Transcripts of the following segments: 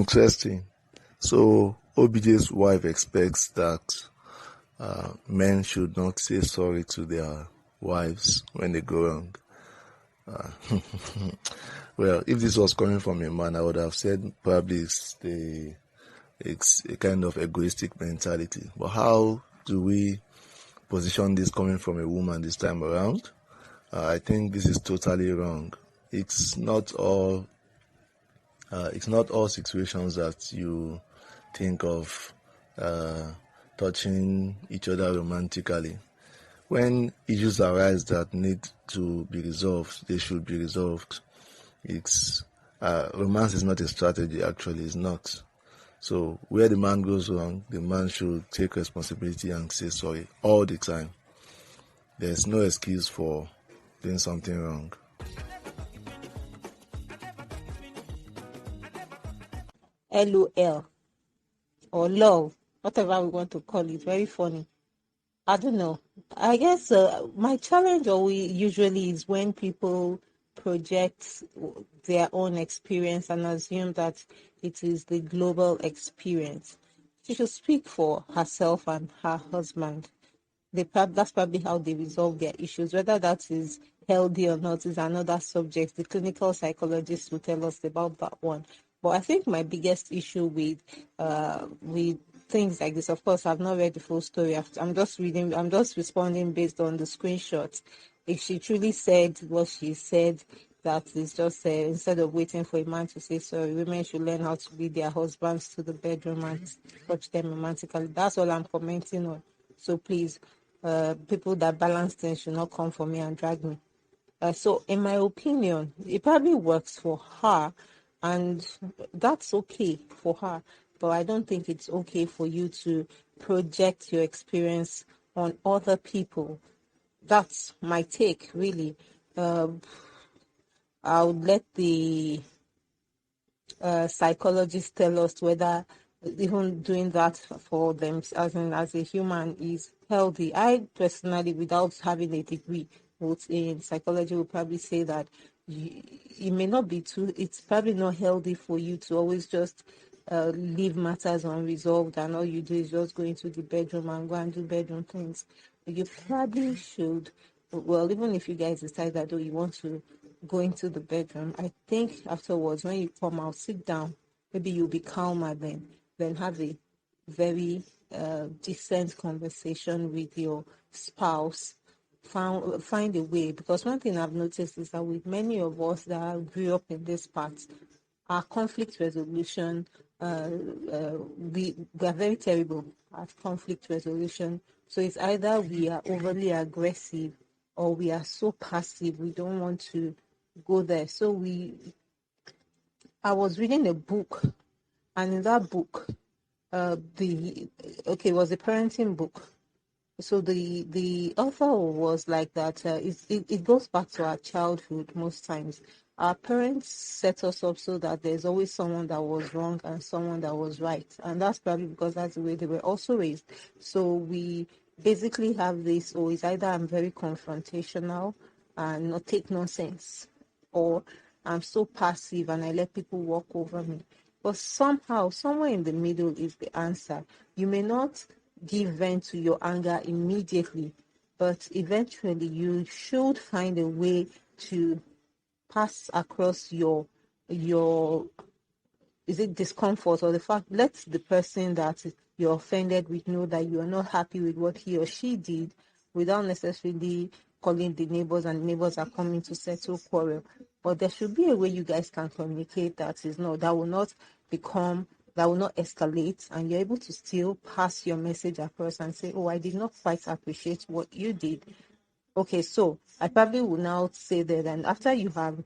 Interesting. So OBJ's wife expects that men should not say sorry to their wives when they go wrong. Well, if this was coming from a man, I would have said probably it's a kind of egoistic mentality. But how do we position this coming from a woman this time around? I think this is totally wrong. It's not all situations that you think of touching each other romantically. When issues arise that need to be resolved, they should be resolved. It's romance is not a strategy. Actually, it's not. So where the man goes wrong, the man should take responsibility and say sorry all the time. There's no excuse for doing something wrong. LOL or love, whatever we want to call it. Very funny. I don't know. I guess my challenge usually is when people project their own experience and assume that it is the global experience. She should speak for herself and her husband. That's probably how they resolve their issues. Whether that is healthy or not is another subject. The clinical psychologists will tell us about that one. But I think my biggest issue with things like this, of course, I've not read the full story. I'm just reading. I'm just responding based on the screenshots. If she truly said what she said, that is just instead of waiting for a man to say sorry, women should learn how to lead their husbands to the bedroom and touch them romantically. That's all I'm commenting on. So please, people that balance things should not come for me and drag me. So in my opinion, it probably works for her, and that's okay for her. But I don't think it's okay for you to project your experience on other people. That's my take, really. I would let the psychologists tell us whether even doing that for them as a human is healthy. I personally, without having a degree in psychology, would probably say that it may not be too, it's probably not healthy for you to always just leave matters unresolved and all you do is just go into the bedroom and go and do bedroom things. You probably should, well, even if you guys decide that you want to go into the bedroom, I think afterwards when you come out, sit down, maybe you'll be calmer then have a very decent conversation with your spouse. Find a way, because one thing I've noticed is that with many of us that grew up in this part, our conflict resolution, we are very terrible at conflict resolution. So it's either we are overly aggressive or we are so passive, we don't want to go there. So I was reading a book, and in that book, it was a parenting book. So the author was like that. It goes back to our childhood most times. Our parents set us up so that there's always someone that was wrong and someone that was right, and that's probably because that's the way they were also raised. So we basically have this, or it's either I'm very confrontational and not take nonsense, or I'm so passive and I let people walk over me. But somehow, somewhere in the middle is the answer. You may not give vent to your anger immediately, but eventually you should find a way to pass across your is it discomfort or the fact, let the person that you're offended with know that you are not happy with what he or she did, without necessarily calling the neighbors, and the neighbors are coming to settle quarrel. But there should be a way you guys can communicate that will not escalate, and you're able to still pass your message across and say, oh, I did not quite appreciate what you did. Okay, so I probably will now say that, and after you have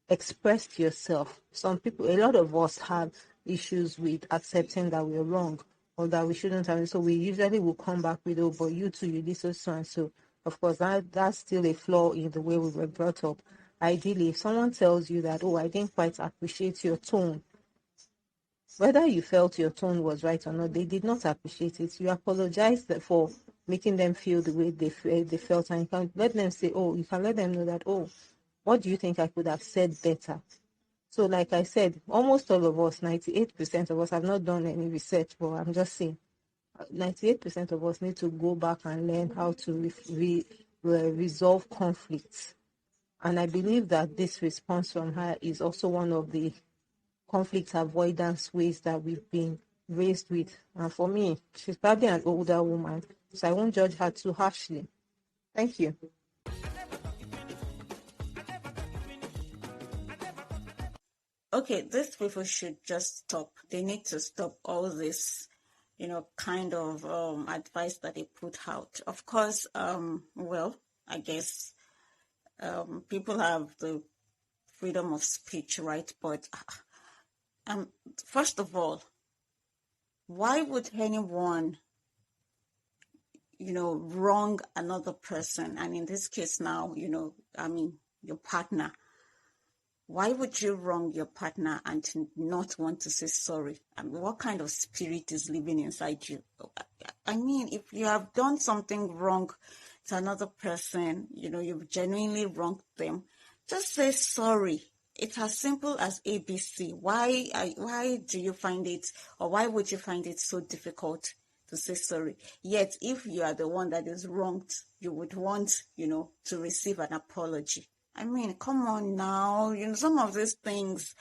expressed yourself, a lot of us have issues with accepting that we're wrong or that we shouldn't have. So we usually will come back with, oh, but you too, you did so and so. Of course, that's still a flaw in the way we were brought up. Ideally, if someone tells you that, oh, I didn't quite appreciate your tone, whether you felt your tone was right or not, they did not appreciate it. You apologize for making them feel the way they felt, and you can let them say, oh, you can let them know that, oh, what do you think I could have said better? So, like I said, almost all of us, 98% of us, have not done any research, but I'm just saying, 98% of us need to go back and learn how to resolve conflicts. And I believe that this response from her is also one of the conflict avoidance ways that we've been raised with. And for me, she's probably an older woman, so I won't judge her too harshly. Thank you. Okay, these people should just stop. They need to stop all this, kind of advice that they put out. Of course, well, I guess people have the freedom of speech, right? But first of all, why would anyone, wrong another person? And in this case now, your partner. Why would you wrong your partner and not want to say sorry? I mean, what kind of spirit is living inside you? I mean, if you have done something wrong to another person, you've genuinely wronged them, just say sorry. It's as simple as ABC. Why do you find it, or why would you find it so difficult to say sorry? Yet, if you are the one that is wronged, you would want, to receive an apology. I mean, come on now. Some of these things,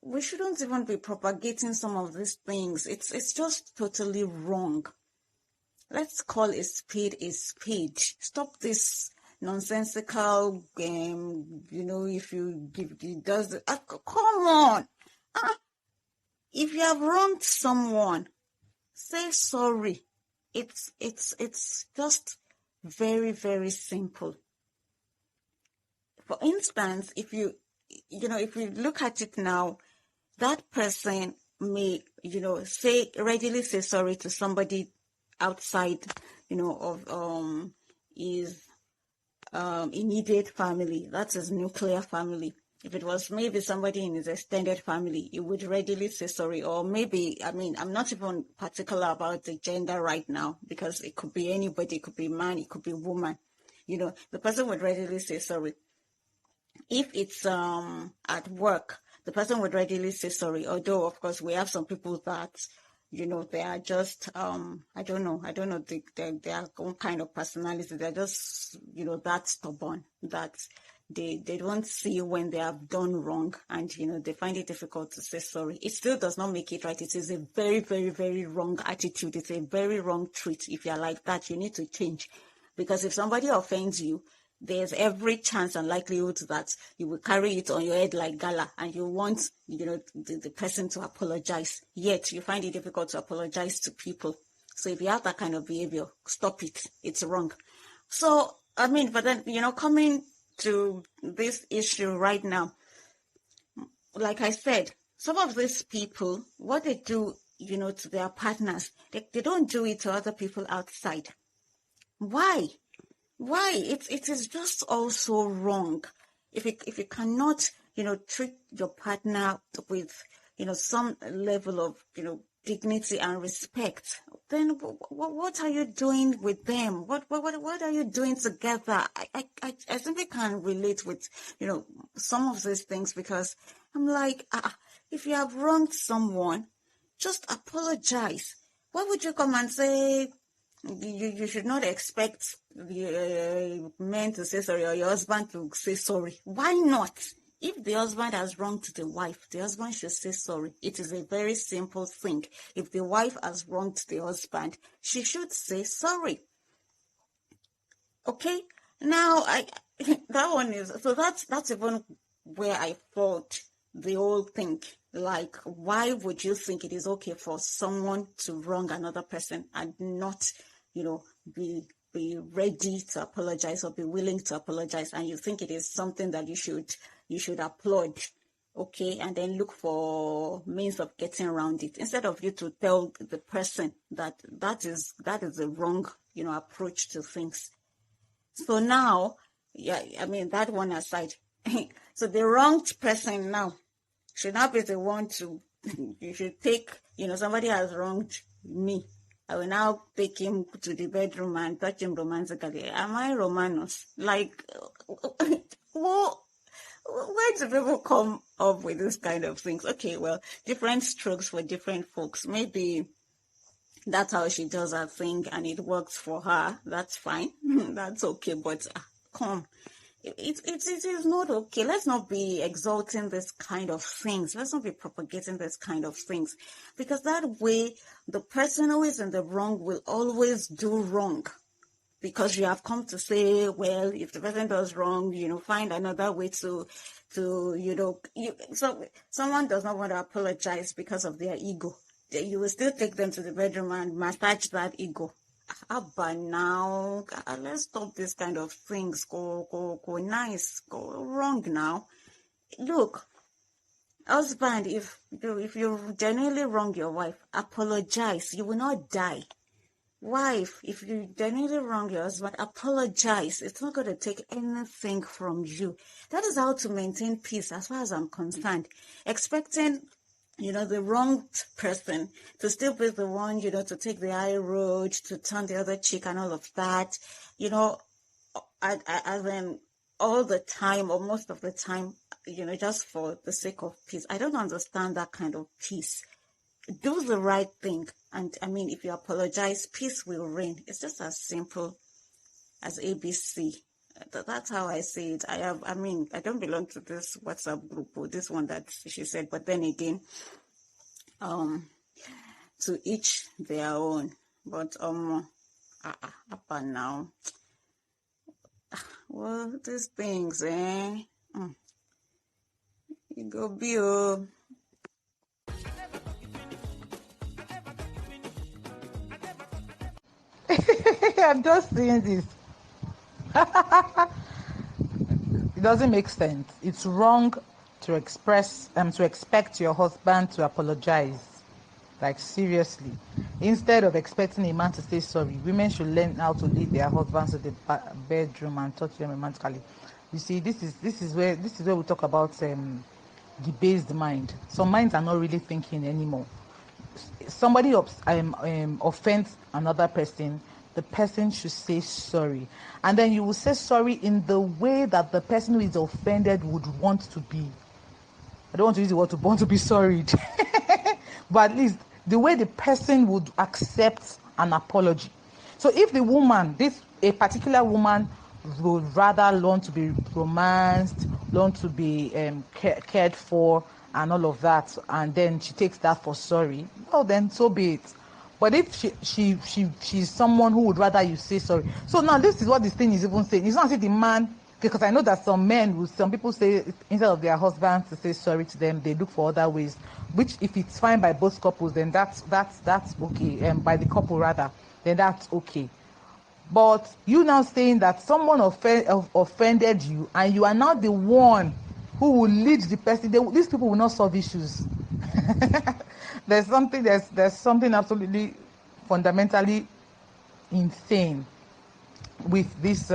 we shouldn't even be propagating some of these things. It's just totally wrong. Let's call a spade a spade. Stop this nonsensical game. If you give, it does. Come on. If you have wronged someone, say sorry. It's just very, very simple. For instance, if you look at it now, that person may, readily say sorry to somebody outside, of his immediate family. That's his nuclear family. If it was maybe somebody in his extended family, he would readily say sorry. Or maybe, I'm not even particular about the gender right now, because it could be anybody, it could be man, it could be woman. The person would readily say sorry. If it's at work, the person would readily say sorry. Although, of course, we have some people that, they are just, I don't know, they are own kind of personality. They're just, that stubborn, that they don't see when they have done wrong, and, they find it difficult to say sorry. It still does not make it right. It is a very, very, very wrong attitude. It's a very wrong trait. If you're like that, you need to change. Because if somebody offends you, there's every chance and likelihood that you will carry it on your head like gala, and you want, the person to apologize. Yet you find it difficult to apologize to people. So if you have that kind of behavior, stop it. It's wrong. So, but then, coming to this issue right now, like I said, some of these people, what they do, to their partners, they don't do it to other people outside. Why? It is just also wrong. If you cannot, treat your partner with, some level of, dignity and respect, then what are you doing with them? What are you doing together? I simply can't relate with, some of these things, because I'm like, if you have wronged someone, just apologize. Why would you come and say, you should not expect the men to say sorry, or your husband to say sorry? Why not? If the husband has wronged the wife, the husband should say sorry. It is a very simple thing. If the wife has wronged the husband, she should say sorry. Okay? Now, that one is, so that's even where I thought the whole thing, like, why would you think it is okay for someone to wrong another person and not, be ready to apologize or be willing to apologize, and you think it is something that you should applaud, okay, and then look for means of getting around it, instead of you to tell the person that is the wrong, approach to things. So now, that one aside, so the wronged person now should not be the one to, you should take, somebody has wronged me, I will now take him to the bedroom and touch him romantically. Am I Romanos? Like, Where do people come up with this kind of things? Okay, well, different strokes for different folks. Maybe that's how she does her thing and it works for her. That's fine. That's okay. But come, it is not okay. Let's not be exalting this kind of things. Let's not be propagating this kind of things. Because that way, the person who is in the wrong will always do wrong. Because you have come to say, well, if the person does wrong, find another way to so someone does not want to apologize because of their ego. You will still take them to the bedroom and massage that ego. Abba now, let's stop this kind of things. Go nice, go wrong now. Look, husband, if you genuinely wrong your wife, apologize. You will not die. Wife, if you genuinely wrong your husband, apologize. It's not going to take anything from you. That is how to maintain peace as far as I'm concerned. Expecting, the wronged person to still be the one, to take the high road, to turn the other cheek and all of that, as in all the time or most of the time, just for the sake of peace. I don't understand that kind of peace. Do the right thing. And I mean, if you apologize, peace will reign. It's just as simple as ABC. That's how I see it. I don't belong to this WhatsApp group or this one that she said, but then again, to each their own. But up and now, well, these things, it go be I'm just saying this. It doesn't make sense. It's wrong to expect your husband to apologize. Like, seriously. Instead of expecting a man to say sorry, women should learn how to lead their husbands to the bedroom and touch them romantically. You see, this is where we talk about debased mind. Some minds are not really thinking anymore. Somebody offends another person, the person should say sorry, and then you will say sorry in the way that the person who is offended would want to be. I don't want to use the word to want to be sorry, but at least the way the person would accept an apology. So if the woman, a particular woman, would rather learn to be romanced, learn to be cared for, and all of that, and then she takes that for sorry, well, then so be it. But if she's someone who would rather you say sorry. So now this is what this thing is even saying. It's not as if the man, because I know that some people say instead of their husband to say sorry to them, they look for other ways, which if it's fine by both couples, then that's okay. By the couple rather, then that's okay. But you now saying that someone offended you, and you are now the one who will lead the person. These people will not solve issues. There's something absolutely fundamentally insane with this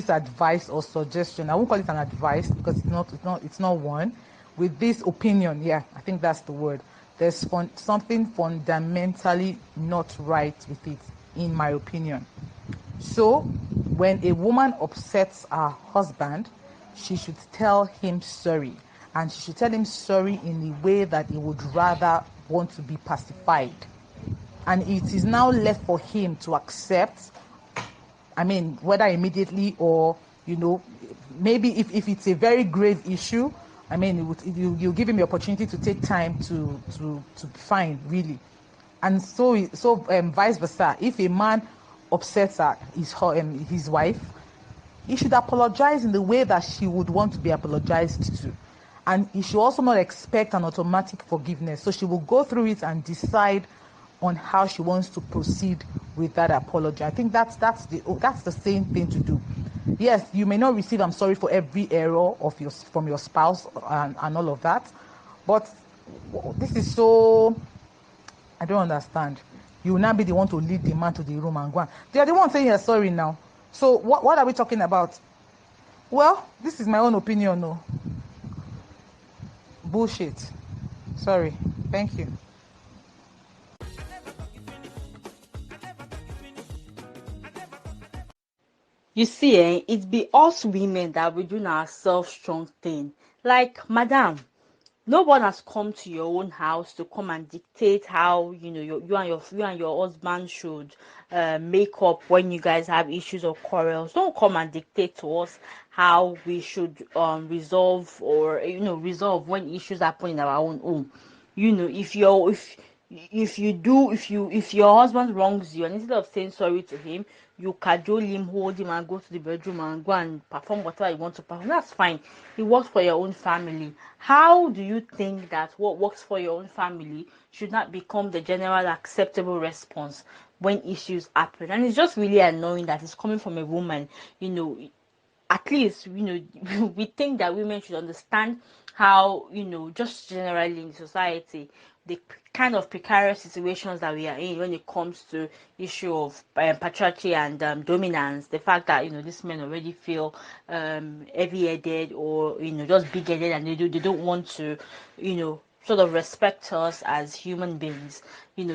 advice or suggestion. I won't call it an advice because it's not one. With this opinion, yeah, I think that's the word. There's something fundamentally not right with it, in my opinion. So when a woman upsets her husband, she should tell him sorry, and she should tell him sorry in a way that he would rather want to be pacified. And it is now left for him to accept, whether immediately or, maybe if it's a very grave issue, you give him the opportunity to take time to be fine, really. And so vice versa. If a man upsets his wife, he should apologize in the way that she would want to be apologized to. And he should also not expect an automatic forgiveness. So she will go through it and decide on how she wants to proceed with that apology. I think that's the same thing to do. Yes, you may not receive "I'm sorry" for every error from your spouse and all of that, but this is so, I don't understand. You will not be the one to lead the man to the room and go on. They are the one saying you're sorry now. So what are we talking about? Well, this is my own opinion. No. Bullshit. Sorry. Thank you. You see, it be us women that we doing our self-strong thing. Like, madam, no one has come to your own house to come and dictate how you and your husband should make up when you guys have issues or quarrels. Don't come and dictate to us how we should resolve or resolve when issues happen in our own home. If your husband wrongs you, and instead of saying sorry to him, you cajole him, hold him, and go to the bedroom and go and perform whatever you want to perform, that's fine. It works for your own family. How do you think that what works for your own family should not become the general acceptable response when issues happen? And it's just really annoying that it's coming from a woman. At least we think that women should understand how, just generally in society, the kind of precarious situations that we are in when it comes to issue of patriarchy and dominance. The fact that these men already feel heavy-headed, or just big-headed, and they don't want to sort of respect us as human beings. You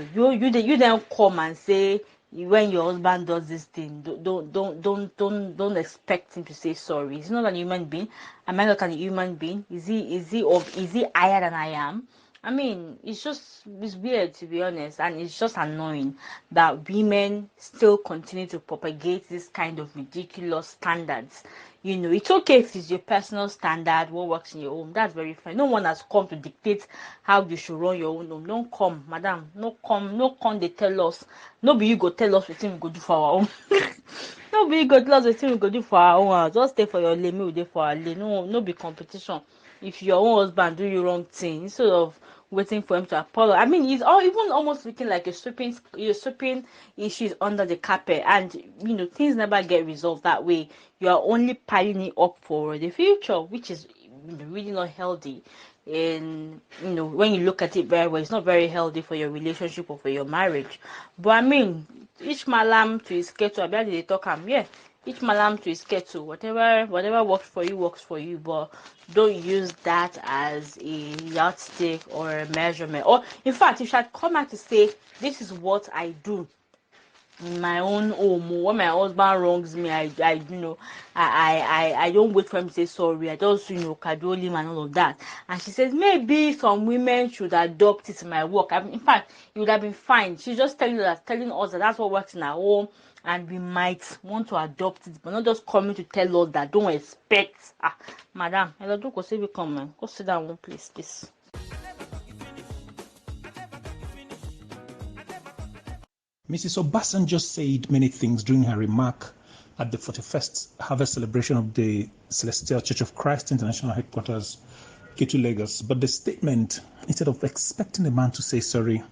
then come and say, when your husband does this thing, don't expect him to say sorry. He's not a human being. Am I not a human being? Is he higher than I am? I mean, it's weird, to be honest, and it's just annoying that women still continue to propagate this kind of ridiculous standards. It's okay if it's your personal standard, what works in your home. That's very fine. No one has come to dictate how you should run your own home. Don't come, madam. No come. They tell us. Nobody you go tell us what we go do for our own. Nobody go tell us what we go do for our own. Just stay for your lane. We do for our lane. No be competition. If your own husband do you wrong thing, instead of waiting for him to apologize. I mean, he's all even almost looking like you're sweeping issues under the carpet, and things never get resolved that way. You are only piling it up for the future, which is really not healthy. And when you look at it very well, it's not very healthy for your relationship or for your marriage. But I mean, each malam to his kettle. I bet they talk yeah. Each malam to his kettle. Whatever works for you. But don't use that as a yardstick or a measurement. Or in fact, you should come out to say, this is what I do in my own home. When my husband wrongs me, I don't wait for him to say sorry. I just cajole him and all of that. And she says maybe some women should adopt it in my work. In fact, it would have been fine. She's just telling us that that's what works in our home, and we might want to adopt it, but not just coming to tell us that. Don't expect. Madam, I don't go say we come, man. Go sit down one place, please. Mrs. Obasanjo said many things during her remark at the 41st harvest celebration of the Celestial Church of Christ International Headquarters, Ketu, Lagos. But the statement, instead of expecting a man to say sorry,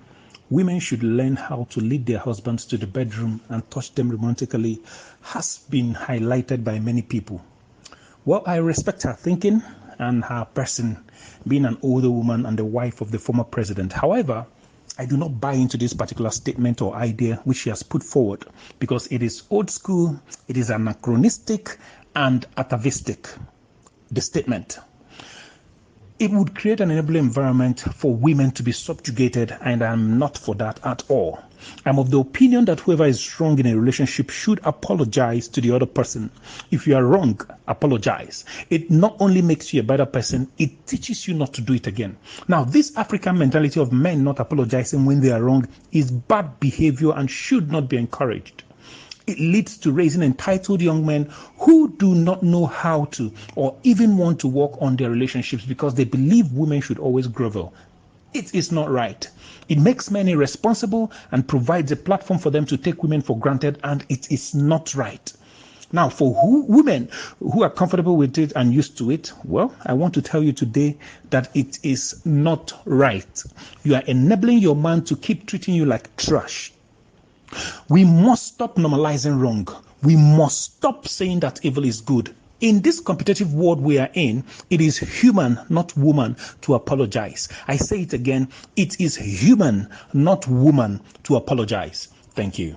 women should learn how to lead their husbands to the bedroom and touch them romantically, has been highlighted by many people. Well, I respect her thinking and her person, being an older woman and the wife of the former president. However, I do not buy into this particular statement or idea which she has put forward, because it is old school, it is anachronistic and atavistic. The statement. It would create an enabling environment for women to be subjugated, and I'm not for that at all. I'm of the opinion that whoever is wrong in a relationship should apologize to the other person. If you are wrong, apologize. It not only makes you a better person, it teaches you not to do it again. Now, this African mentality of men not apologizing when they are wrong is bad behavior and should not be encouraged. It leads to raising entitled young men who do not know how to or even want to work on their relationships because they believe women should always grovel. It is not right. It makes men irresponsible and provides a platform for them to take women for granted, and it is not right. Now, for women who are comfortable with it and used to it, well, I want to tell you today that it is not right. You are enabling your man to keep treating you like trash. We must stop normalizing wrong. We must stop saying that evil is good. In this competitive world we are in, it is human, not woman, to apologize. I say it again, it is human, not woman, to apologize. Thank you.